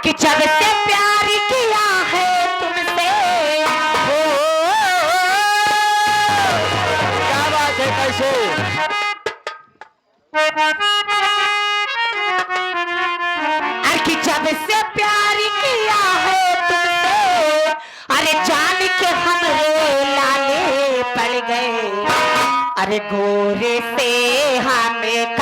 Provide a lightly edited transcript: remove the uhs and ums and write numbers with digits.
कि जब से प्यार किया है तुमसे हो। क्या बात है, कैसे? कि जब से प्यार किया है तुमसे, अरे जान के हमरे लाले पड़ गए, अरे गोरे से हमें